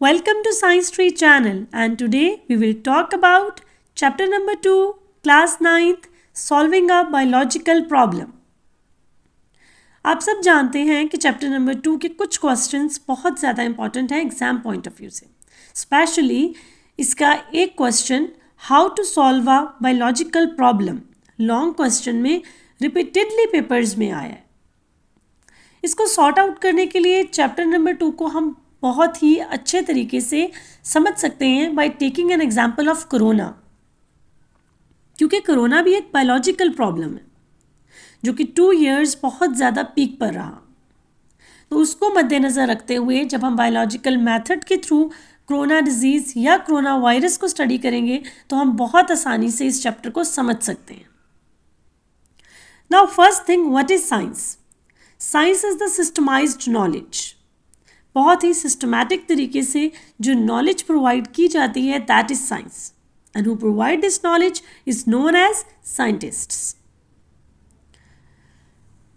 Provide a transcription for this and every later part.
Welcome to Science Tree channel, and today we will talk about chapter number 2, class 9th, solving a biological problem. आप सब जानते हैं कि chapter number 2 के कुछ क्वेश्चंस बहुत ज़्यादा इंपॉर्टेंट हैं एग्जाम पॉइंट ऑफ व्यू से. स्पेशली इसका एक question how to solve a biological problem long question में रिपीटेडली पेपर्स में आया है. इसको सॉर्ट आउट करने के लिए चैप्टर नंबर 2 को हम बहुत ही अच्छे तरीके से समझ सकते हैं by taking an example of corona, क्योंकि कोरोना भी एक बायोलॉजिकल प्रॉब्लम है जो कि 2 years बहुत ज़्यादा पीक पर रहा. तो उसको मद्देनज़र रखते हुए जब हम बायोलॉजिकल मेथड के थ्रू कोरोना डिजीज़ या कोरोना वायरस को स्टडी करेंगे तो हम बहुत आसानी से इस चैप्टर को समझ सकते हैं. Now first thing, what is science? Science is the systemised knowledge. बहुत ही सिस्टमैटिक तरीके से जो नॉलेज प्रोवाइड की जाती है that is science, and who provide this knowledge is known as scientists.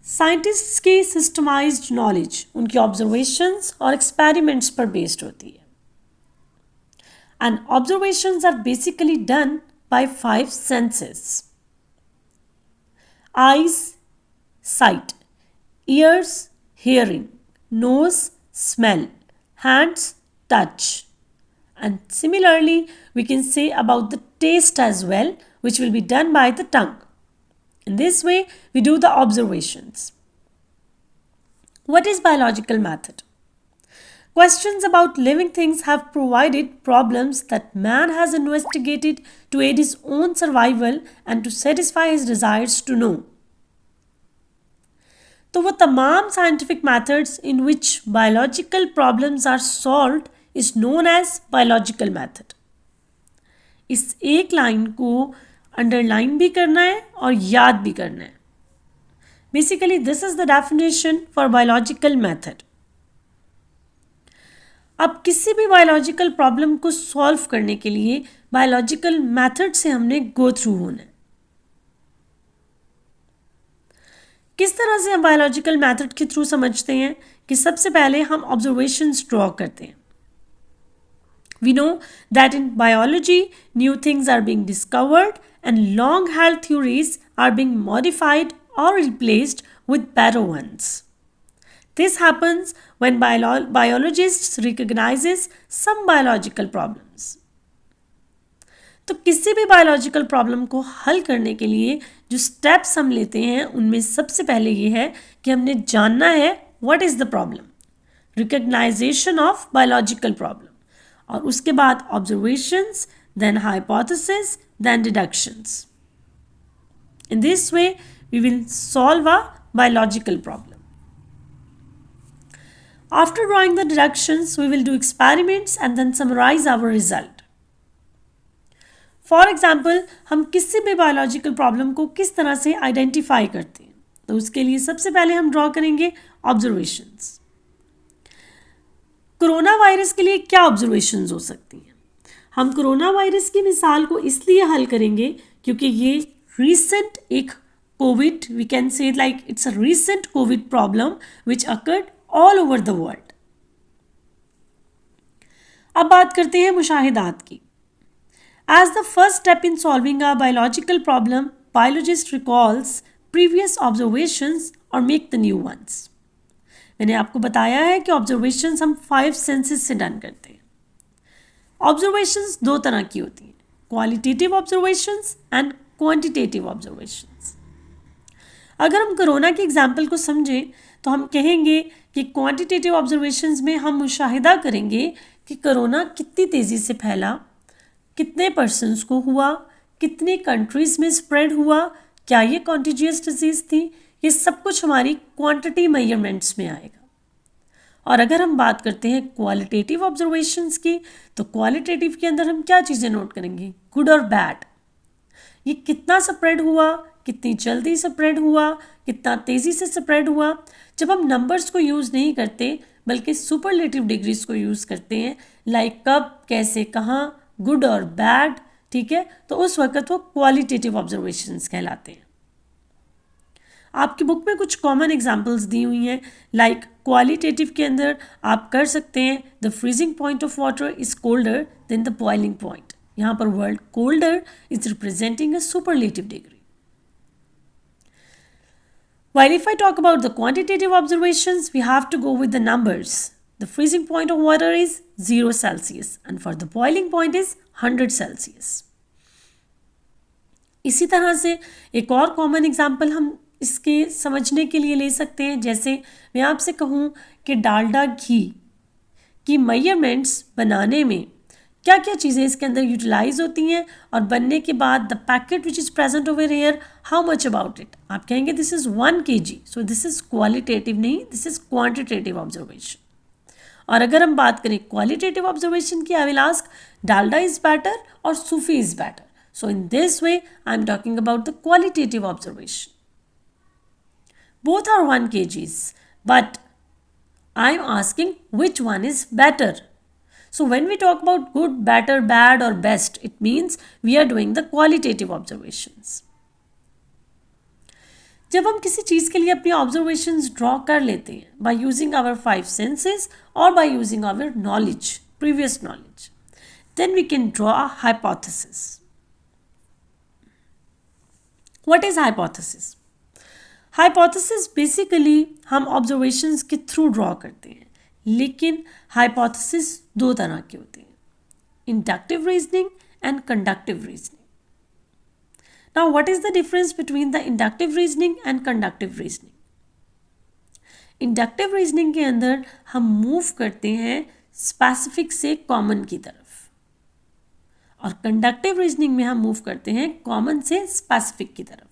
Scientists की सिस्टमाइज्ड नॉलेज उनकी ऑब्जर्वेशंस और एक्सपेरिमेंट्स पर बेस्ड होती है, and observations are basically done by 5 senses: eyes, sight; ears, hearing; nose, smell; hands, touch. And similarly, we can say about the taste as well, which will be done by the tongue. In this way, we do the observations. What is biological method? Questions about living things have provided problems that man has investigated to aid his own survival and to satisfy his desires to know. तो वो तमाम scientific methods in which biological problems are solved is known as biological method. इस एक line को underline भी करना है और याद भी करना है. Basically this is the definition for biological method. अब किसी भी बायोलॉजिकल प्रॉब्लम को सॉल्व करने के लिए बायोलॉजिकल मेथड से हमने गो थ्रू होना है. किस तरह से हम बायोलॉजिकल मेथड के थ्रू समझते हैं कि सबसे पहले हम ऑब्जर्वेशंस ड्रॉ करते हैं. We know that in biology new things are being discovered and long held theories are being modified और replaced with better ones. This happens when biologists recognizes some biological problems. तो किसी भी biological problem को हल करने के लिए जो स्टेप्स हम लेते हैं उनमें सबसे पहले ये है कि हमने जानना है what is the problem, recognization of biological problem, और उसके बाद observations, then hypothesis, then deductions. In this way we will solve a biological problem. After drawing the deductions, we will do experiments and then summarize our result. For example, हम किसी भी biological problem को किस तरह से identify करते हैं, तो उसके लिए सबसे पहले हम ड्रॉ करेंगे ऑब्जर्वेशंस. कोरोना वायरस के लिए क्या ऑब्जर्वेशंस हो सकती हैं? हम कोरोना वायरस की मिसाल को इसलिए हल करेंगे क्योंकि ये रीसेंट एक Covid, we can say like it's a recent Covid problem which occurred all over the world. अब बात करते हैं मुशाहिदात की. As the first step in solving a biological problem, biologist recalls previous observations or make the new ones. मैंने आपको बताया है कि observations हम 5 senses से डन करते हैं. Observations 2 तरह की होती हैं, qualitative observations and quantitative observations. अगर हम कोरोना की एग्जाम्पल को समझें तो हम कहेंगे कि क्वांटिटेटिव ऑब्जर्वेशंस में हम मुशाहिदा करेंगे कि कोरोना कितनी तेज़ी से फैला, कितने पर्सन्स को हुआ, कितनी कंट्रीज़ में स्प्रेड हुआ, क्या ये कॉन्टीजियस डिजीज़ थी, ये सब कुछ हमारी क्वांटिटी मेजरमेंट्स में आएगा. और अगर हम बात करते हैं क्वालिटेटिव ऑब्जर्वेशंस की, तो क्वालिटेटिव के अंदर हम क्या चीज़ें नोट करेंगे, गुड और बैड. ये कितना स्प्रेड हुआ, कितनी जल्दी स्प्रेड हुआ, कितना तेज़ी से स्प्रेड हुआ. जब हम नंबर्स को यूज़ नहीं करते बल्कि सुपरलेटिव डिग्रीज को यूज़ करते हैं, लाइक कब, कैसे, कहाँ, गुड और बैड, ठीक है, तो उस वक्त वो क्वालिटेटिव ऑब्जर्वेशंस कहलाते हैं. आपकी बुक में कुछ कॉमन एग्जाम्पल्स दी हुई हैं, लाइक क्वालिटेटिव के अंदर आप कर सकते हैं the freezing point of water is colder than the boiling point. यहाँ पर word colder is representing a superlative degree. While if I talk about the quantitative observations, we have to go with the numbers. The freezing point of water is 0 Celsius and for the boiling point is 100 Celsius. इसी तरह से एक और common example हम इसके समझने के लिए ले सकते हैं। जैसे मैं आपसे कहूँ कि डालडा घी की मेजरमेंट्स बनाने में क्या क्या चीज़ें इसके अंदर यूटिलाइज होती हैं और बनने के बाद the packet which is present over here, how much about it. आप कहेंगे this is 1 kg, so this is qualitative नहीं, दिस इज़ क्वांटिटेटिव ऑब्जर्वेशन। और अगर हम बात करें क्वालिटेटिव ऑब्जर्वेशन की, I will ask Dalda is better और Sufi is better. So in this way I am talking about the qualitative observation. Both are 1 kgs, but I am asking which one is better. So when we talk about good, better, bad or best, it means we are doing the qualitative observations. जब हम किसी चीज़ के लिए अपनी observations draw कर लेते हैं by using our 5 senses or by using our knowledge, previous knowledge, then we can draw a hypothesis. What is hypothesis? Hypothesis basically हम ऑब्जर्वेशंस के थ्रू ड्रॉ करते हैं, लेकिन हाइपोथेसिस 2 तरह के होते हैं, inductive reasoning and conductive reasoning. Now what is the difference between the inductive reasoning and conductive reasoning? Inductive reasoning के अंदर हम मूव करते हैं स्पेसिफिक से कॉमन की तरफ, और कंडक्टिव रीजनिंग में हम मूव करते हैं कॉमन से स्पेसिफिक की तरफ।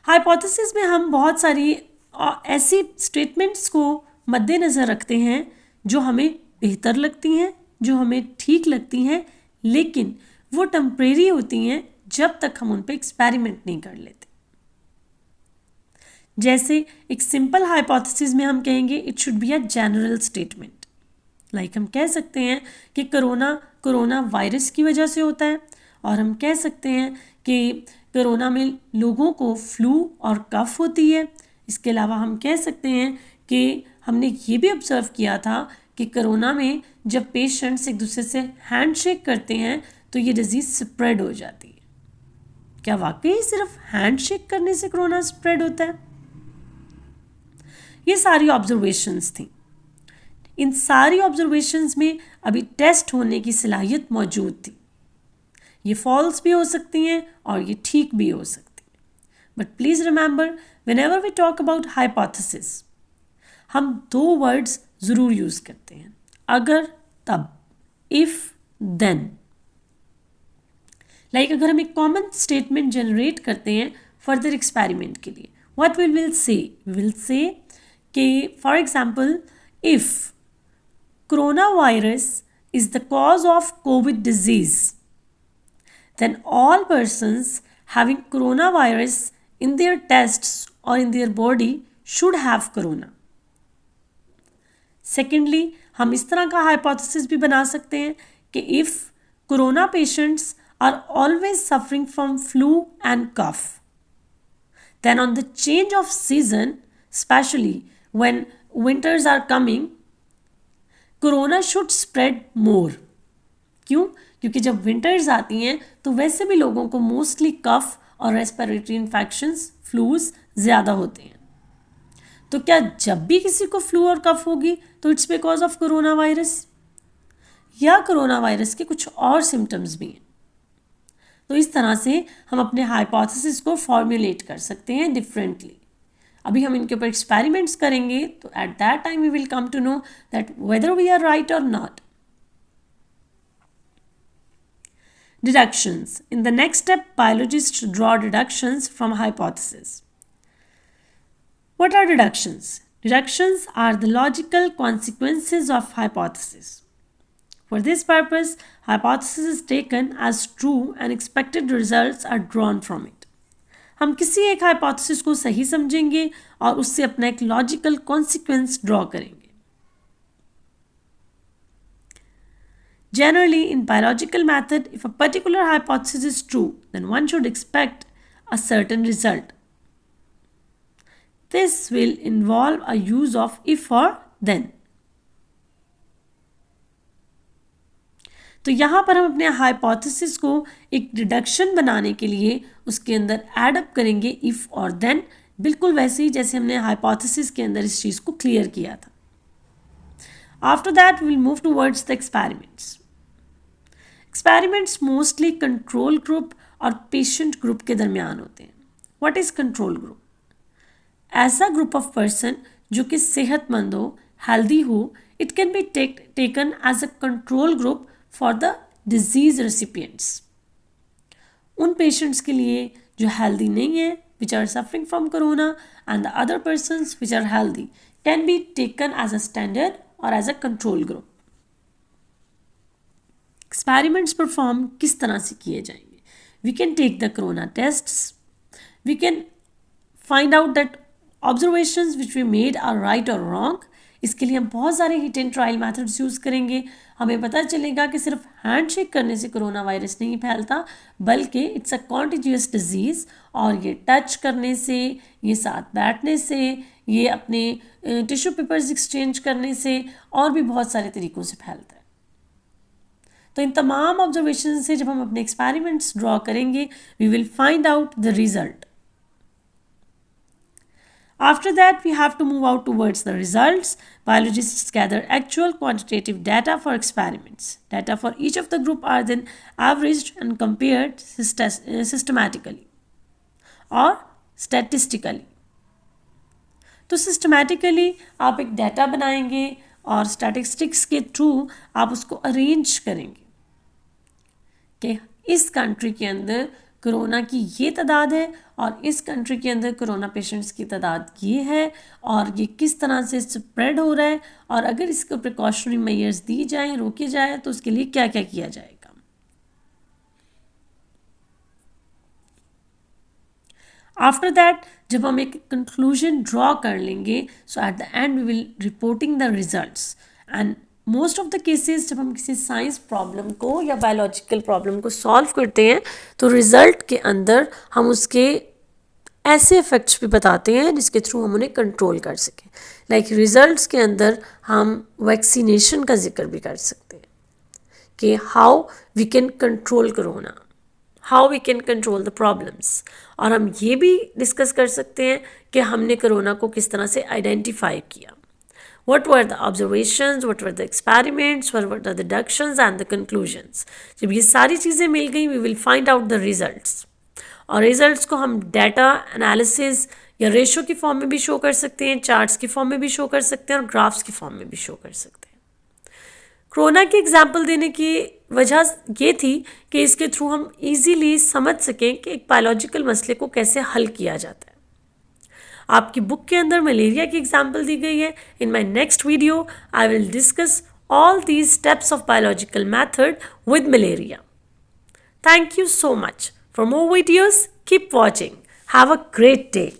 हाइपोथेसिस में हम बहुत सारी ऐसी स्टेटमेंट्स को मद्देनज़र रखते हैं जो हमें बेहतर लगती हैं, जो हमें ठीक लगती हैं, लेकिन वो टेम्परेरी होती हैं जब तक हम उन पर एक्सपेरिमेंट नहीं कर लेते। जैसे एक सिंपल हाइपोथेसिस में हम कहेंगे it should be a general statement, like हम कह सकते हैं कि कोरोना वायरस की वजह से होता है, और हम कह सकते हैं कि कोरोना में लोगों को फ्लू और कफ होती है। इसके अलावा हम कह सकते हैं कि हमने ये भी ऑब्जर्व किया था कि कोरोना में जब पेशेंट्स एक दूसरे से हैंडशेक करते हैं तो ये डिजीज़ स्प्रेड हो जाती है। क्या वाकई सिर्फ हैंडशेक करने से कोरोना स्प्रेड होता है? ये सारी ऑब्जर्वेशंस थी। इन सारी ऑब्जर्वेशंस में अभी टेस्ट होने की सलाहियत मौजूद थी। ये फॉल्स भी हो सकती हैं और ये ठीक भी हो सकती हैं। But please remember, whenever we talk about hypothesis, हम 2 वर्ड्स ज़रूर यूज़ करते हैं, अगर तब, इफ़ देन। लाइक अगर हम एक कॉमन स्टेटमेंट जनरेट करते हैं फर्दर एक्सपेरिमेंट के लिए, व्हाट वी विल से कि for example, if corona virus is the cause of Covid disease, then all persons having coronavirus in their tests or in their body should have corona. Secondly, हम इस तरह का hypothesis भी बना सकते हैं कि if corona patients are always suffering from flu and cough, then on the change of season, especially when winters are coming, corona should spread more. क्यों? क्योंकि जब विंटर्स आती हैं तो वैसे भी लोगों को मोस्टली कफ और रेस्पिरेटरी इन्फेक्शंस, फ्लूज ज़्यादा होते हैं। तो क्या जब भी किसी को फ्लू और कफ होगी तो it's because of corona virus, या कोरोना वायरस के कुछ और सिम्टम्स भी हैं? तो इस तरह से हम अपने हाइपोथेसिस को फॉर्मुलेट कर सकते हैं डिफरेंटली। अभी हम इनके ऊपर एक्सपेरिमेंट्स करेंगे, तो at that time we will come to know that whether we are right और not. Deductions. In the next step, biologists draw deductions from hypothesis. What are deductions? Deductions are the logical consequences of hypothesis. For this purpose, hypothesis is taken as true and expected results are drawn from it. हम किसी एक hypothesis को सही समझेंगे और उससे अपना एक logical consequence draw करेंगे। Generally, in biological method, if a particular hypothesis is true, then one should expect a certain result. This will involve a use of if or then. तो यहाँ पर हम अपने हाइपोथेसिस को एक डिडक्शन बनाने के लिए उसके अंदर एड अप करेंगे इफ और देन, बिल्कुल वैसे ही जैसे हमने हाइपोथेसिस के अंदर इस चीज़ को क्लियर किया था. After that we will move towards the experiments. Experiments mostly control group और पेशेंट ग्रुप के दरमियान होते हैं. What is control group? ऐसा ग्रुप ऑफ पर्सन जो कि सेहतमंद हो, हेल्दी हो. It can be taken as a control group for the disease recipients. उन पेशेंट्स के लिए जो हेल्दी नहीं है, which are suffering from corona, and the other persons which are healthy can be taken as a standard और as a control group. Experiments perform किस तरह से किए जाएंगे? We can take the corona tests. We can find out that observations which we made are right और wrong. इसके लिए हम बहुत सारे hit and trial methods use करेंगे. हमें पता चलेगा कि सिर्फ हैंडशेक करने से कोरोना वायरस नहीं फैलता, बल्कि इट्स अ कॉन्टिजियस डिजीज़. और ये टच करने से, ये साथ बैठने से, ये अपने टिश्यू पेपर्स एक्सचेंज करने से और भी बहुत सारे तरीक़ों से फैलता है. तो इन तमाम ऑब्जर्वेशन से जब हम अपने एक्सपेरिमेंट्स ड्रॉ करेंगे, we will find out the result. After that, we have to move out towards the results. Biologists gather actual quantitative data for experiments. Data for each of the group are then averaged and compared systematically or statistically. तो systematically आप एक data बनाएंगे और statistics के through आप उसको arrange करेंगे कि इस कंट्री के अंदर कोरोना की ये तादाद है और इस कंट्री के अंदर कोरोना पेशेंट्स की तादाद ये है और ये किस तरह से स्प्रेड हो रहा है, और अगर इसको प्रिकॉशनरी मेजर्स दी जाएं, रोके जाए, तो उसके लिए क्या क्या किया जाएगा. आफ्टर दैट जब हम एक कंक्लूजन ड्रॉ कर लेंगे, so at the end we will reporting the results. And most of the cases जब हम किसी साइंस प्रॉब्लम को या बायोलॉजिकल प्रॉब्लम को सॉल्व करते हैं, तो रिज़ल्ट के अंदर हम उसके ऐसे इफ़ेक्ट्स भी बताते हैं जिसके थ्रू हम उन्हें कंट्रोल कर सकें. लाइक रिज़ल्ट्स के अंदर हम वैक्सीनेशन का जिक्र भी कर सकते हैं कि how we can control corona, how we can control the problems. और हम ये भी डिस्कस कर सकते हैं कि हमने कोरोना को किस तरह से आइडेंटिफाई किया. What were the observations, what were the experiments, what were the deductions and the conclusions. जब ये सारी चीज़ें मिल गई, we will find out the results. और रिजल्ट्स को हम डाटा एनालिसिस या रेशो की फॉर्म में भी शो कर सकते हैं, चार्ट्स की फॉर्म में भी शो कर सकते हैं और ग्राफ्स की फॉर्म में भी शो कर सकते हैं. कोरोना की एग्जाम्पल देने की वजह ये थी कि इसके थ्रू हम इजीली समझ सकें कि एक बायोलॉजिकल मसले को कैसे हल किया जाता है. आपकी बुक के अंदर मलेरिया की एग्जाम्पल दी गई है. In my next video I will discuss all these steps of biological method with malaria. Thank you so much. For more videos, keep watching. Have a great day.